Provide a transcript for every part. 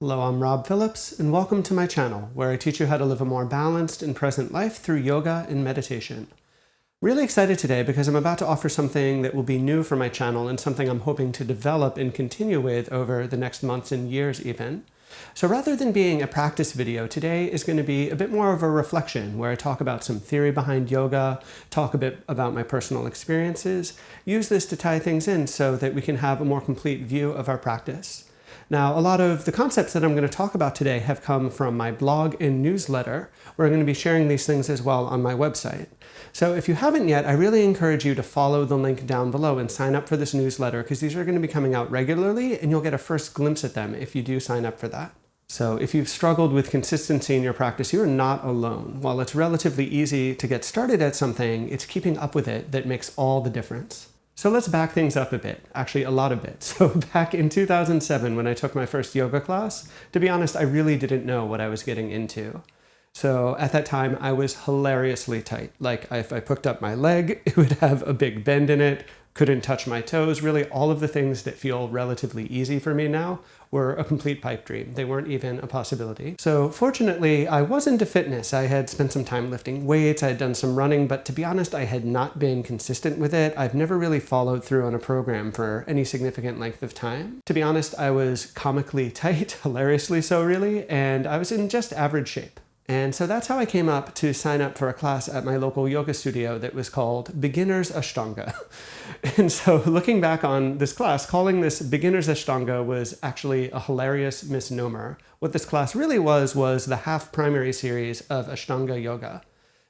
Hello, I'm Rob Phillips, and welcome to my channel, where I teach you how to live a more balanced and present life through yoga and meditation. Really excited today because I'm about to offer something that will be new for my channel and something I'm hoping to develop and continue with over the next months and years even. So rather than being a practice video, today is going to be a bit more of a reflection where I talk about some theory behind yoga, talk a bit about my personal experiences, use this to tie things in so that we can have a more complete view of our practice. Now, a lot of the concepts that I'm going to talk about today have come from my blog and newsletter, where I'm going to be sharing these things as well on my website. So if you haven't yet, I really encourage you to follow the link down below and sign up for this newsletter, because these are going to be coming out regularly and you'll get a first glimpse at them if you do sign up for that. So if you've struggled with consistency in your practice, you are not alone. While it's relatively easy to get started at something, it's keeping up with it that makes all the difference. So let's back things up a bit, actually a lot of bit. So back in 2007, when I took my first yoga class, to be honest, I really didn't know what I was getting into. So at that time, I was hilariously tight. Like if I picked up my leg, it would have a big bend in it, couldn't touch my toes. Really, all of the things that feel relatively easy for me now were a complete pipe dream. They weren't even a possibility. So fortunately, I was into fitness. I had spent some time lifting weights, I had done some running, but to be honest, I had not been consistent with it. I've never really followed through on a program for any significant length of time. To be honest, I was comically tight, hilariously so really, and I was in just average shape. And so that's how I came up to sign up for a class at my local yoga studio that was called Beginner's Ashtanga. And so looking back on this class, calling this Beginner's Ashtanga was actually a hilarious misnomer. What this class really was the half primary series of Ashtanga yoga.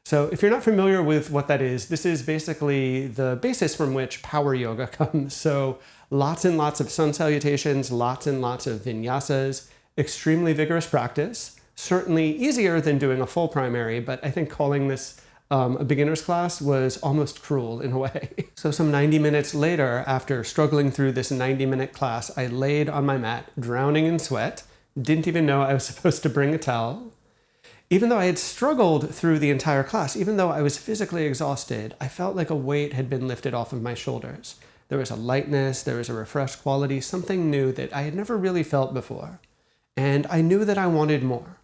So if you're not familiar with what that is, this is basically the basis from which power yoga comes. So lots and lots of sun salutations, lots and lots of vinyasas, extremely vigorous practice. Certainly easier than doing a full primary, but I think calling this a beginner's class was almost cruel in a way. So some 90 minutes later, after struggling through this 90-minute class, I laid on my mat, drowning in sweat, didn't even know I was supposed to bring a towel. Even though I had struggled through the entire class, even though I was physically exhausted, I felt like a weight had been lifted off of my shoulders. There was a lightness, there was a refreshed quality, something new that I had never really felt before. And I knew that I wanted more.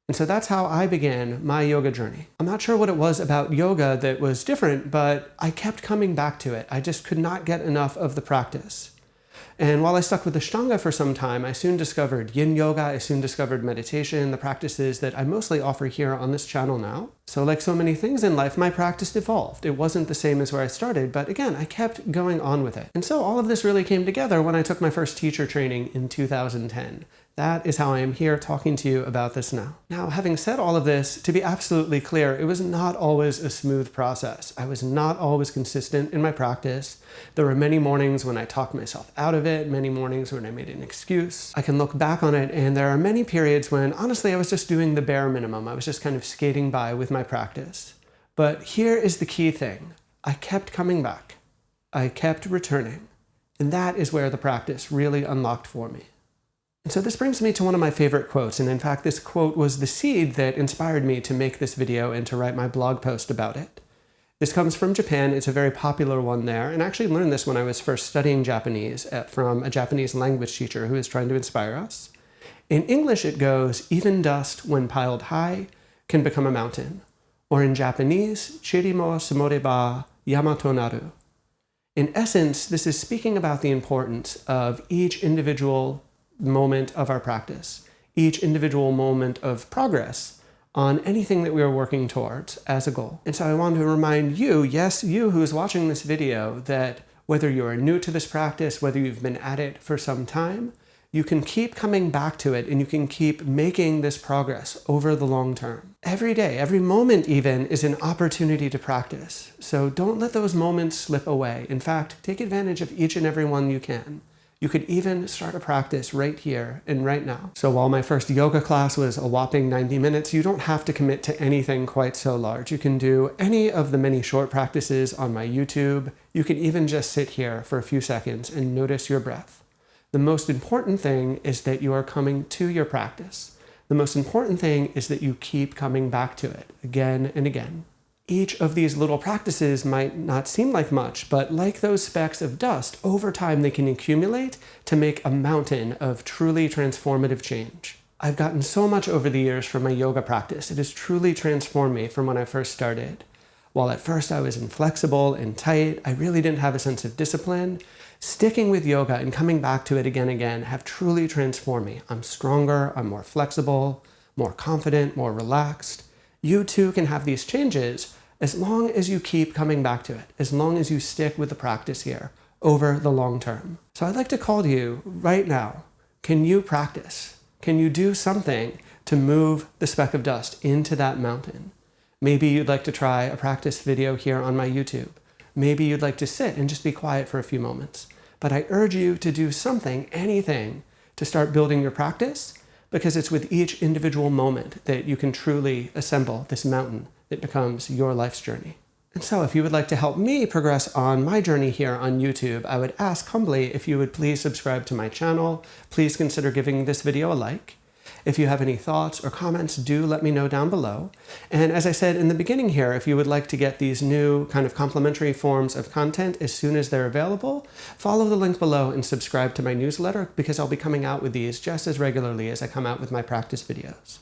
And so that's how I began my yoga journey. I'm not sure what it was about yoga that was different, but I kept coming back to it. I just could not get enough of the practice. And while I stuck with Ashtanga for some time, I soon discovered Yin Yoga, I soon discovered meditation, the practices that I mostly offer here on this channel now. So like so many things in life, my practice evolved. It wasn't the same as where I started, but again, I kept going on with it. And so all of this really came together when I took my first teacher training in 2010. That is how I am here talking to you about this now. Now, having said all of this, to be absolutely clear, it was not always a smooth process. I was not always consistent in my practice. There were many mornings when I talked myself out of it, many mornings when I made an excuse. I can look back on it, and there are many periods when, honestly, I was just doing the bare minimum. I was just kind of skating by with my practice. But here is the key thing. I kept coming back. I kept returning. And that is where the practice really unlocked for me. And so this brings me to one of my favorite quotes, and in fact this quote was the seed that inspired me to make this video and to write my blog post about it. This comes from Japan, it's a very popular one there, and I actually learned this when I was first studying Japanese from a Japanese language teacher who was trying to inspire us. In English it goes, "Even dust when piled high can become a mountain." Or in Japanese, "Chiri mo sumoreba yamato naru." In essence, this is speaking about the importance of each individual moment of our practice, each individual moment of progress on anything that we are working towards as a goal. And so I want to remind you, yes, you who is watching this video, that whether you are new to this practice, whether you've been at it for some time, you can keep coming back to it and you can keep making this progress over the long term. Every day, every moment even, is an opportunity to practice. So don't let those moments slip away. In fact, take advantage of each and every one you can. You could even start a practice right here and right now. So while my first yoga class was a whopping 90 minutes, you don't have to commit to anything quite so large. You can do any of the many short practices on my YouTube. You can even just sit here for a few seconds and notice your breath. The most important thing is that you are coming to your practice. The most important thing is that you keep coming back to it again and again, Each of these little practices might not seem like much, but like those specks of dust, over time they can accumulate to make a mountain of truly transformative change. I've gotten so much over the years from my yoga practice. It has truly transformed me from when I first started. While at first I was inflexible and tight, I really didn't have a sense of discipline. Sticking with yoga and coming back to it again and again have truly transformed me. I'm stronger, I'm more flexible, more confident, more relaxed. You too can have these changes as long as you keep coming back to it, as long as you stick with the practice here over the long term. So I'd like to call to you right now. Can you practice? Can you do something to move the speck of dust into that mountain? Maybe you'd like to try a practice video here on my YouTube. Maybe you'd like to sit and just be quiet for a few moments. But I urge you to do something, anything, to start building your practice, because it's with each individual moment that you can truly assemble this mountain that becomes your life's journey. And so if you would like to help me progress on my journey here on YouTube, I would ask humbly if you would please subscribe to my channel. Please consider giving this video a like. If you have any thoughts or comments, do let me know down below. And as I said in the beginning here, if you would like to get these new kind of complimentary forms of content as soon as they're available, follow the link below and subscribe to my newsletter, because I'll be coming out with these just as regularly as I come out with my practice videos.